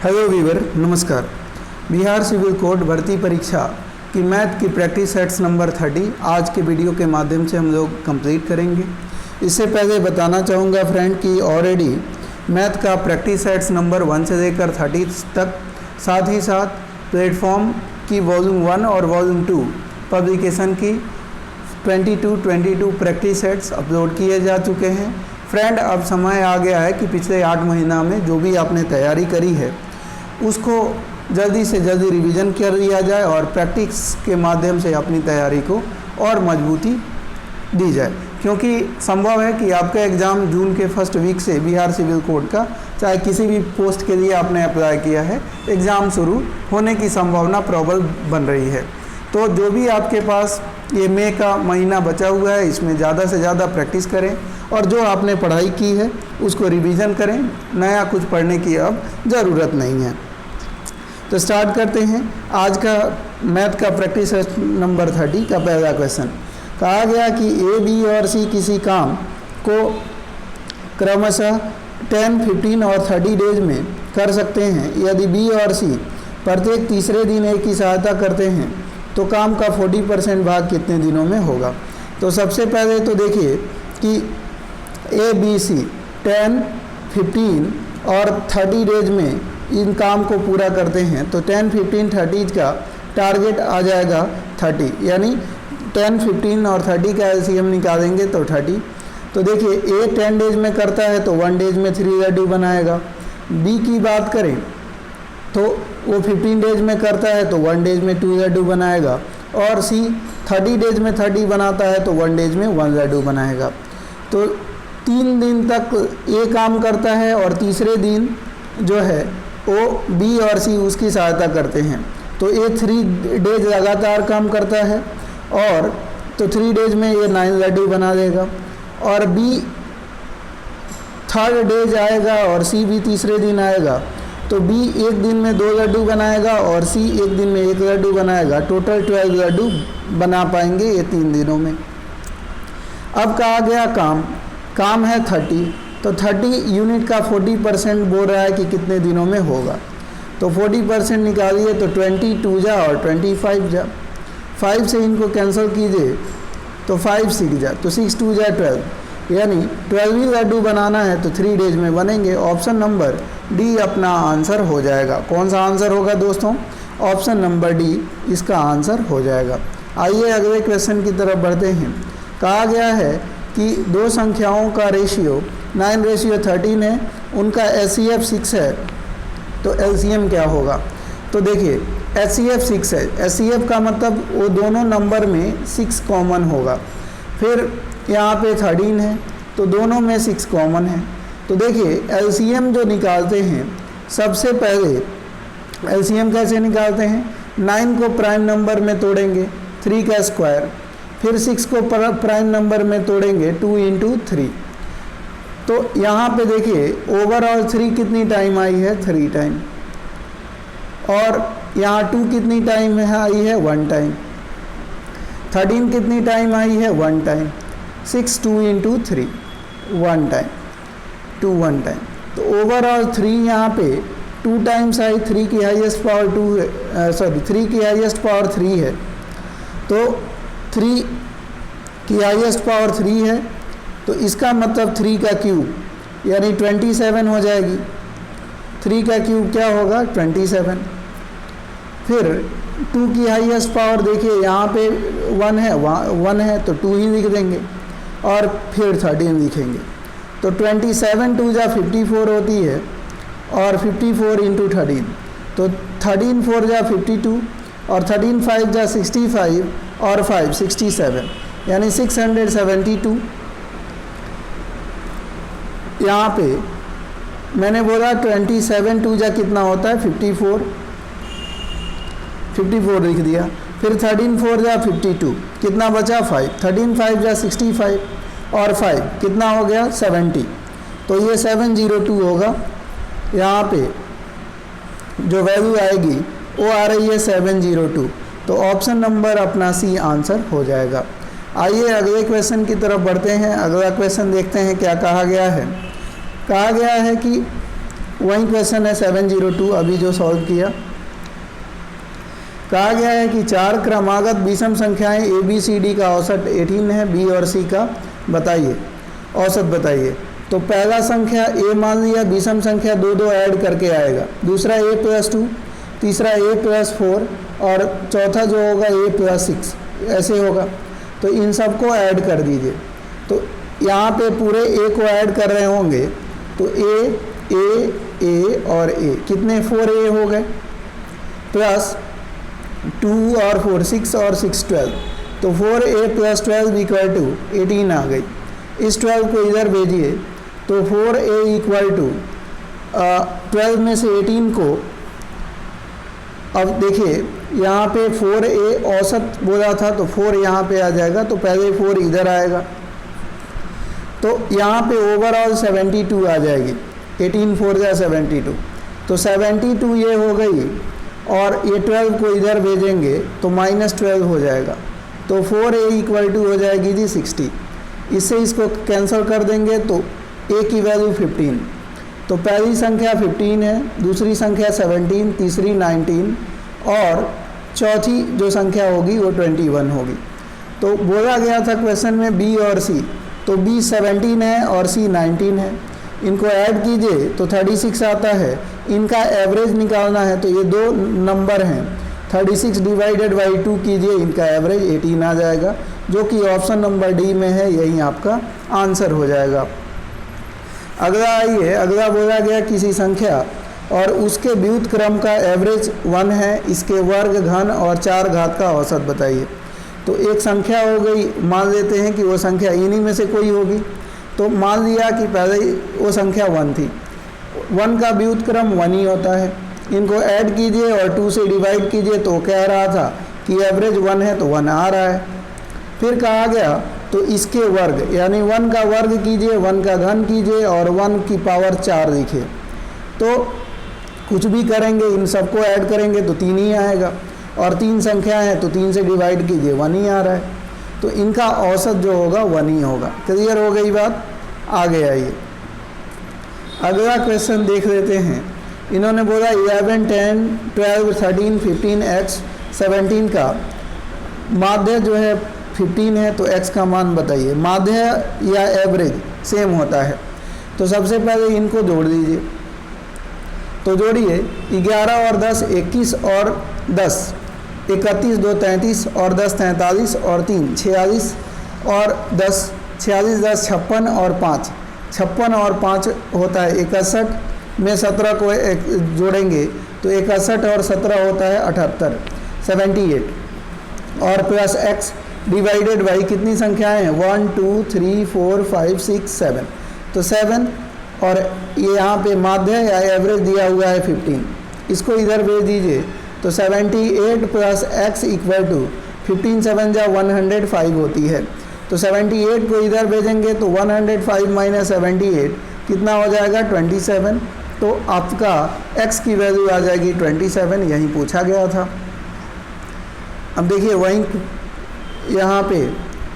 Hello Weaver, नमस्कार। Bihar civil code भर्ती परीक्षा की मैथ की प्रैक्टिस सेट्स नंबर 30 आज के वीडियो के माध्यम से हम लोग कंप्लीट करेंगे। इससे पहले बताना चाहूँगा फ्रेंड कि ऑलरेडी मैथ का प्रैक्टिस सेट्स नंबर 1 से लेकर 30 तक, साथ ही साथ प्लेटफॉर्म की वॉल्यूम 1 और वॉल्यूम 2 पब्लिकेशन की 22 प्रैक्टिस सेट्स अपलोड किए जा चुके हैं। फ्रेंड, अब समय आ गया है कि पिछले 8 महीना में जो भी आपने तैयारी करी है उसको जल्दी से जल्दी रिवीजन कर लिया जाए और प्रैक्टिस के माध्यम से अपनी तैयारी को और मजबूती दी जाए, क्योंकि संभव है कि आपका एग्ज़ाम जून के फर्स्ट वीक से बिहार सिविल कोड का, चाहे किसी भी पोस्ट के लिए आपने अप्लाई किया है, एग्ज़ाम शुरू होने की संभावना प्रबल बन रही है। तो जो भी आपके पास ये मई का महीना बचा हुआ है, इसमें ज़्यादा से ज़्यादा प्रैक्टिस करें और जो आपने पढ़ाई की है उसको रिवीजन करें। नया कुछ पढ़ने की अब ज़रूरत नहीं है। तो स्टार्ट करते हैं आज का मैथ का प्रैक्टिस नंबर 30 का पहला क्वेश्चन। कहा गया कि ए, बी और सी किसी काम को क्रमशः 10, 15 और 30 डेज में कर सकते हैं। यदि बी और सी प्रत्येक तीसरे दिन ए की सहायता करते हैं तो काम का 40% भाग कितने दिनों में होगा। तो सबसे पहले तो देखिए कि ए, बी, सी 10, 15 और 30 डेज में इन काम को पूरा करते हैं तो 10, 15, 30 का टारगेट आ जाएगा 30, यानी 10, 15 और 30 का एलसीएम निकालेंगे तो 30। तो देखिए ए 10 डेज में करता है तो 1 डेज में 3 लड्डू बनाएगा। बी की बात करें तो वो 15 डेज में करता है तो 1 डेज में 2 लड्डू बनाएगा, और सी 30 डेज में 30 बनाता है तो 1 डेज में 1 लड्डू बनाएगा। तो 3 दिन तक ये काम करता है और तीसरे दिन जो है वो बी और सी उसकी सहायता करते हैं। तो ये 3 डेज लगातार काम करता है और तो 3 डेज में ये 9 लड्डू बना देगा, और बी 3rd डेज आएगा और सी भी तीसरे दिन आएगा तो बी 1 दिन में 2 लड्डू बनाएगा और सी 1 दिन में 1 लड्डू बनाएगा। टोटल 12 लड्डू बना पाएंगे ये 3 दिनों में। अब कहा गया काम है 30, तो 30 यूनिट का 40% बोल रहा है कि कितने दिनों में होगा। तो 40% निकालिए तो 22 जा और 25 जा, 5 से इनको कैंसिल कीजिए तो 5 6 जा, तो 6 2 जा 12, यानी 12 ही लड्डू बनाना है तो 3 डेज में बनेंगे। ऑप्शन नंबर डी अपना आंसर हो जाएगा। कौन सा आंसर होगा दोस्तों? ऑप्शन नंबर डी इसका आंसर हो जाएगा। आइए अगले क्वेश्चन की तरफ बढ़ते हैं। कहा गया है कि 2 संख्याओं का रेशियो 9:13 है, उनका एचसीएफ 6 है, तो एलसीएम क्या होगा? तो देखिए एचसीएफ 6 है, एचसीएफ का मतलब वो दोनों नंबर में 6 कॉमन होगा। फिर यहाँ पे 13 है तो दोनों में 6 कॉमन है। तो देखिए एलसीएम जो निकालते हैं, सबसे पहले एलसीएम कैसे निकालते हैं? 9 को प्राइम नंबर में तोड़ेंगे 3 का स्क्वायर, फिर 6 को प्राइम नंबर में तोड़ेंगे 2 × 3। तो यहाँ पे देखिए ओवरऑल 3 कितनी टाइम आई है? 3 टाइम, और यहाँ 2 कितनी टाइम आई है? 1 टाइम। 13 कितनी टाइम आई है? 1 टाइम। 6 2 × 3 1 time, 2 1 time. तो ओवरऑल 3 यहाँ पे 2 टाइम्स आई। 3 की हाईएस्ट पावर 3 की हाईएस्ट पावर 3 है, तो 3 की हाईएस्ट पावर 3 है, तो इसका मतलब 3 का क्यूब यानी 27 हो जाएगी। 3 का क्यूब क्या होगा? 27। फिर 2 की हाईएस्ट पावर देखिए यहाँ पे 1 है, 1 है तो 2 ही लिख देंगे, और फिर 13 लिखेंगे। तो 27 2 जा 54 होती है, और 54 × 13, तो 13 4 जा 52, और 13 5 जा 65, और 5 67, यानी 672। यहाँ पे मैंने बोला 27 2 जा कितना होता है? 54 लिख दिया। फिर 13 4 जा 52, कितना बचा? 5। 13 5 जा 65, और 5 कितना हो गया? 70। तो ये 702 होगा। यहाँ पे जो वैल्यू आएगी वो आ रही है 702, तो ऑप्शन नंबर अपना सी आंसर हो जाएगा। आइए अगले क्वेश्चन की तरफ बढ़ते हैं। अगला क्वेश्चन देखते हैं क्या कहा गया है। कहा गया है कि वही क्वेश्चन है 702 अभी जो सॉल्व किया। कहा गया है कि 4 क्रमागत विषम संख्याएं ए बी सी डी का औसत 18 है, बी और सी का बताइए, औसत बताइए। तो पहला संख्या ए मान लिया, विषम संख्या 2 2 ऐड करके आएगा, दूसरा ए प्लस 2, तीसरा ए प्लस 4 और चौथा जो होगा ए प्लस 6, ऐसे होगा। तो इन सबको ऐड कर दीजिए। तो यहाँ पे पूरे ए को ऐड कर रहे होंगे तो ए और ए कितने 4a हो गए, प्लस 2 और 4 6 और 6 12, तो 4a प्लस 12 इक्वल टू 18 आ गई। इस 12 को इधर भेजिए तो 4a इक्वल टू 12 में से 18 को, अब देखिए यहाँ पे 4a औसत बोला था तो 4 यहाँ पे आ जाएगा, तो पहले 4 इधर आएगा, तो यहाँ पे ओवरऑल 72 आ जाएगी। 18 4 जा 72, तो 72 ये हो गई और ये 12 को इधर भेजेंगे तो -12 हो जाएगा, तो 4a इक्वल टू हो जाएगी जी 60। इससे इसको कैंसिल कर देंगे तो a की वैल्यू 15, तो पहली संख्या 15 है, दूसरी संख्या 17, तीसरी 19 और चौथी जो संख्या होगी वो 21 होगी। तो बोला गया था क्वेश्चन में बी और सी, तो बी 17 है और सी 19 है, इनको ऐड कीजिए तो 36 आता है। इनका एवरेज निकालना है तो ये दो नंबर हैं, 36 डिवाइडेड बाई 2 कीजिए, इनका एवरेज 18 आ जाएगा, जो कि ऑप्शन नंबर डी में है, यही आपका आंसर हो जाएगा। अगला आइए, अगला बोला गया किसी संख्या और उसके व्युत्क्रम का एवरेज 1 है, इसके वर्ग, घन और 4 घात का औसत बताइए। तो एक संख्या हो गई, मान लेते हैं कि वो संख्या इन्हीं में से कोई होगी, तो मान लिया कि पहले वो संख्या 1 थी, 1 का व्युत्क्रम 1 ही होता है, इनको ऐड कीजिए और 2 से डिवाइड कीजिए, तो कह रहा था कि एवरेज 1 है तो 1 आ रहा है। फिर कहा गया तो इसके वर्ग यानी 1 का वर्ग कीजिए, 1 का घन कीजिए और 1 की पावर 4 लिखिए, तो कुछ भी करेंगे इन सबको ऐड करेंगे तो 3 ही आएगा, और 3 संख्या है तो 3 से डिवाइड कीजिए 1 ही आ रहा है, तो इनका औसत जो होगा 1 ही होगा। क्लियर हो गई बात? आगे आइए, अगला क्वेश्चन देख लेते हैं। इन्होंने बोला 11 10 12 13 15 x 17 का माध्य जो है 15 है, तो x का मान बताइए। माध्य या एवरेज सेम होता है, तो सबसे पहले इनको जोड़ दीजिए, तो जोड़िए 11 और 10 21 और 10 31 2 33 और 10 43 और 3 46 और 10 46 10 56 और 5 56 और 5 होता है 61 में 17 को जोड़ेंगे तो 61 और 17 होता है 78 78 और प्लस x डिवाइडेड बाई कितनी संख्याएं हैं 1 2 3 4 5 6 7, तो 7 और ये यहाँ पे माध्य या एवरेज दिया हुआ है 15, इसको इधर भेज दीजिए तो 78 प्लस x इक्वल टू 15 7 जा 105 होती है, तो 78 को इधर भेजेंगे तो 105 माइनस 78 कितना हो जाएगा 27, तो आपका x की वैल्यू आ जाएगी 27, यही पूछा गया था। अब देखिए वहीं यहाँ पे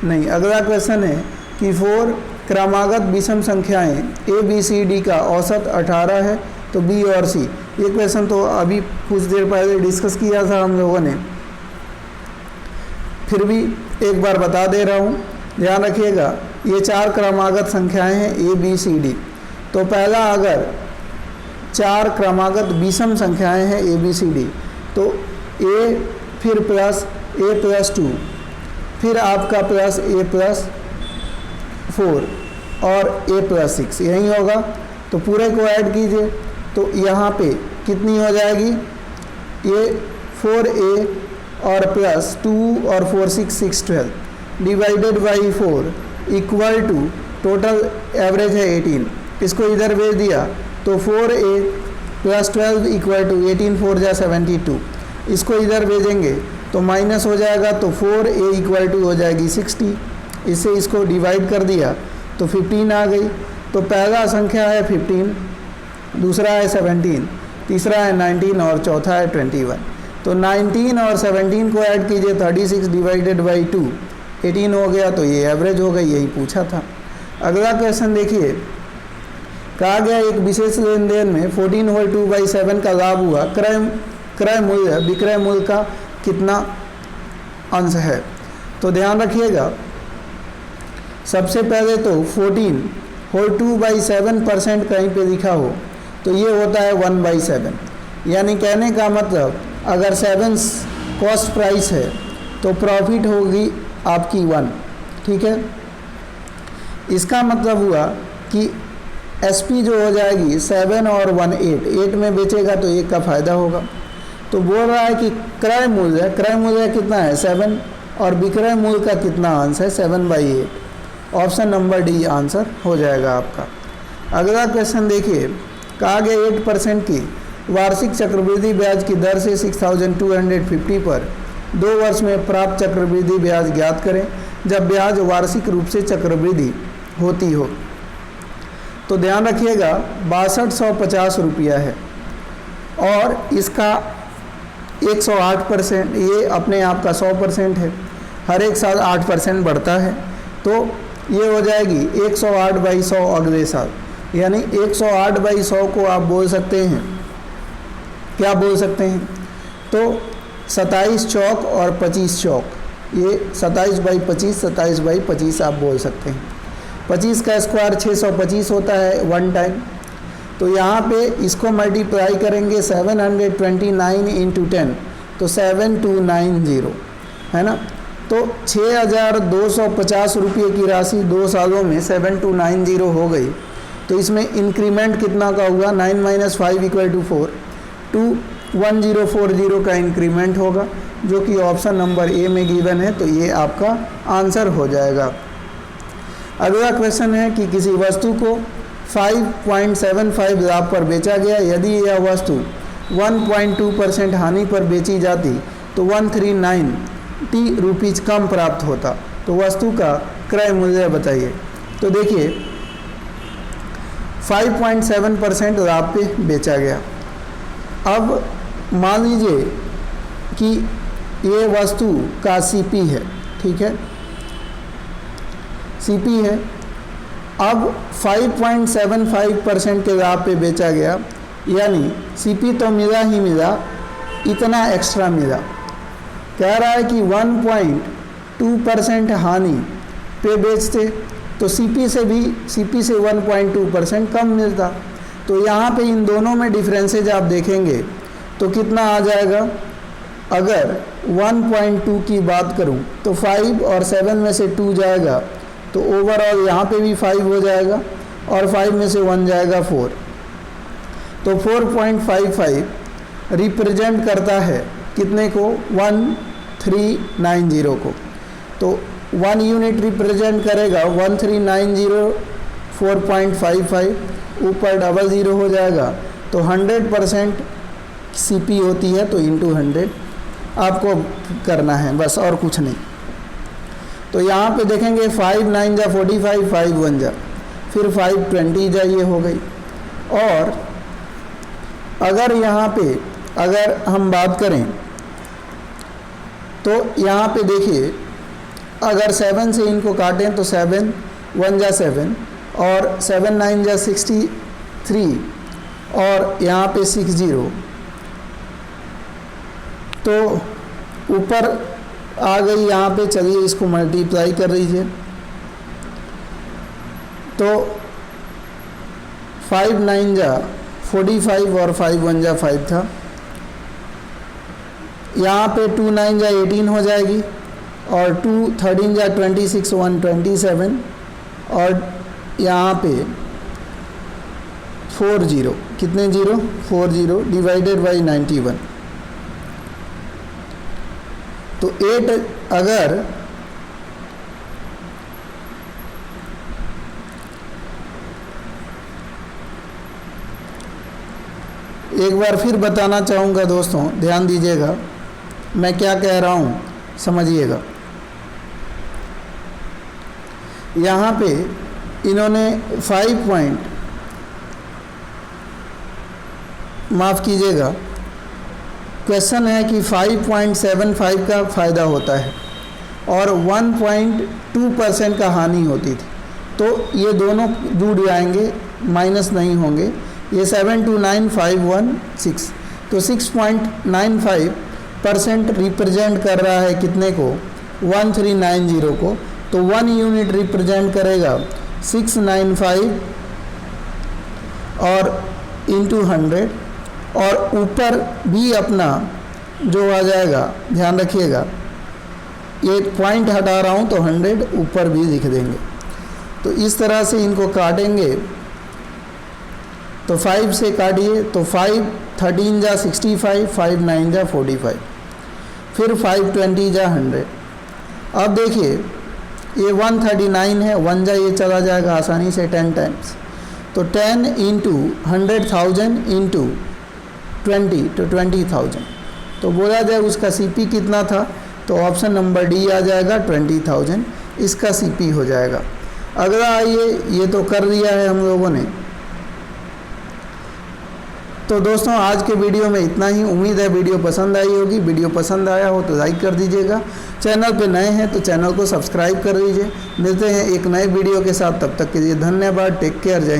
नहीं, अगला क्वेश्चन है कि 4 क्रमागत विषम संख्याएं ए बी सी डी का औसत 18 है, तो बी और सी। ये क्वेश्चन तो अभी कुछ देर पहले डिस्कस किया था हम लोगों ने, फिर भी एक बार बता दे रहा हूँ, ध्यान रखिएगा। ये 4 क्रमागत संख्याएं हैं ए बी सी डी, तो पहला अगर 4 क्रमागत विषम संख्याएं हैं ए बी सी डी, तो ए फिर प्लस ए प्लस 2 फिर आपका प्लस ए प्लस 4 और ए प्लस 6 यही होगा, तो पूरे को ऐड कीजिए तो यहाँ पे कितनी हो जाएगी, ये 4a और प्लस 2 और 4 6 6 12 divided by 4 equal to total average है 18, इसको इधर भेज दिया तो 4a प्लस 12 इक्वल टू 18 4 जा 72, इसको इधर भेजेंगे तो माइनस हो जाएगा, तो 4a इक्वल टू हो जाएगी 60, इससे इसको डिवाइड कर दिया तो 15 आ गई। तो पहला संख्या है 15, दूसरा है 17, तीसरा है 19 और चौथा है 21, तो 19 और 17 को ऐड कीजिए 36 डिवाइडेड बाई 2 18 हो गया, तो ये एवरेज हो गई, यही पूछा था। अगला क्वेश्चन देखिए कहा गया एक विशेष लेन देन में 14 होल 2/7 का लाभ हुआ, क्रय मूल्य विक्रय मूल्य का कितना अंश है। तो ध्यान रखिएगा, सबसे पहले तो 14 होल 2/7% कहीं पे लिखा हो तो ये होता है 1/7, यानी कहने का मतलब अगर 7 कॉस्ट प्राइस है तो प्रॉफिट होगी आपकी 1, ठीक है। इसका मतलब हुआ कि एसपी जो हो जाएगी 7 और 1 8 में बेचेगा तो 1 का फायदा होगा। तो बोल रहा है कि क्रय मूल्य कितना है 7 और विक्रय मूल्य का कितना अंश है 7/8। ऑप्शन नंबर डी आंसर हो जाएगा आपका। अगला क्वेश्चन देखिए, कहा गया 8% की वार्षिक चक्रवृद्धि ब्याज की दर से 6250 पर 2 वर्ष में प्राप्त चक्रवृद्धि ब्याज ज्ञात करें जब ब्याज वार्षिक रूप से चक्रवृद्धि होती हो। तो ध्यान रखिएगा 6250 रुपया है और इसका 108%, ये अपने आप का 100% है, हर एक साल 8% बढ़ता है, तो ये हो जाएगी 108/100 अगले साल, यानी 108/100 को आप बोल सकते हैं, क्या बोल सकते हैं, तो 27 चौक और 25 चौक, ये 27/25 आप बोल सकते हैं। 25 का स्क्वायर 625 होता है 1 टाइम, तो यहाँ पे इसको मल्टीप्लाई करेंगे 729 इंटू 10 तो 7290 है ना। तो 6250 रुपये की राशि 2 सालों में 7290 हो गई। तो इसमें इंक्रीमेंट कितना का हुआ 9 - 5 = 4, 21040 का इंक्रीमेंट होगा जो कि ऑप्शन नंबर ए में गिवन है, तो ये आपका आंसर हो जाएगा। अगला क्वेश्चन है कि किसी वस्तु को 5.75 लाभ पर बेचा गया, यदि यह वस्तु 1.2% हानि पर बेची जाती तो 139 रुपीज़ कम प्राप्त होता। तो वस्तु का क्रय मूल्य बताइए। तो देखिए 5.7% लाभ पे बेचा गया। अब मान लीजिए कि ये वस्तु का सीपी है, ठीक है, सीपी है। अब 5.75% के लाभ पे बेचा गया, यानी सीपी तो मिला ही मिला, इतना एक्स्ट्रा मिला। कह रहा है कि 1.2% हानि पे बेचते तो सीपी से 1.2% कम मिलता। तो यहाँ पे इन दोनों में डिफरेंसेज आप देखेंगे तो कितना आ जाएगा। अगर 1.2 की बात करूँ तो 5 और 7 में से 2 जाएगा तो ओवरऑल यहाँ पे भी 5 हो जाएगा और 5 में से 1 जाएगा 4, तो 4.55 रिप्रेजेंट करता है कितने को 1390 को। तो 1 यूनिट रिप्रेजेंट करेगा 1390, 4.55 ऊपर 00 हो जाएगा। तो 100% सीपी होती है, तो इंटू 100 आपको करना है बस, और कुछ नहीं। तो यहाँ पे देखेंगे 5 9 जा 45, 5 1 जा, फिर 5 20 जा, ये हो गई। और अगर यहाँ पे अगर हम बात करें तो यहाँ पे देखिए अगर 7 से इनको काटें तो 7 1 जा 7 और 7 9 जा 63 और यहाँ पे 60, तो ऊपर आ गई यहाँ पे। चलिए इसको मल्टीप्लाई कर लीजिए। तो 5 9 जा 45 और 5 1 जा 5 था। यहाँ पे 2 9 जा 18 हो जाएगी और 2 13 जा 26, 1 27 और यहाँ पे 40, कितने 0 40 डिवाइडेड बाई 91। तो 8 अगर एक बार फिर बताना चाहूँगा दोस्तों, ध्यान दीजिएगा मैं क्या कह रहा हूँ, समझिएगा। यहाँ पे इन्होंने 5 कीजिएगा, क्वेश्चन है कि 5.75 का फ़ायदा होता है और 1.2% का हानि होती थी। तो ये दोनों जुड़ जाएंगे माइनस नहीं होंगे। ये 729516, तो 6.95% रिप्रेजेंट कर रहा है कितने को, 1390 को। तो 1 यूनिट रिप्रेजेंट करेगा 695 और इंटू 100, और ऊपर भी अपना जो आ जाएगा, ध्यान रखिएगा ये पॉइंट हटा रहा हूँ तो 100 ऊपर भी लिख देंगे। तो इस तरह से इनको काटेंगे, तो 5 से काटिए तो 5 13 जा 65, 5 9 जा 45, फिर 5 20 जा 100। अब देखिए ये 139 है, 1 जा ये चला जाएगा आसानी से 10 टाइम्स, तो 10 इंटू 100,000 इंटू 20 तो 20,000। तो बोला जाए उसका सीपी कितना था, तो ऑप्शन नंबर डी आ जाएगा 20,000, इसका सीपी हो जाएगा। अगला आइए, ये तो कर दिया है हम लोगों ने। तो दोस्तों आज के वीडियो में इतना ही। उम्मीद है वीडियो पसंद आई होगी। वीडियो पसंद आया हो तो लाइक कर दीजिएगा। चैनल पे नए हैं तो चैनल को सब्सक्राइब कर दीजिए। मिलते हैं एक नए वीडियो के साथ, तब तक के लिए धन्यवाद। टेक केयर, जय।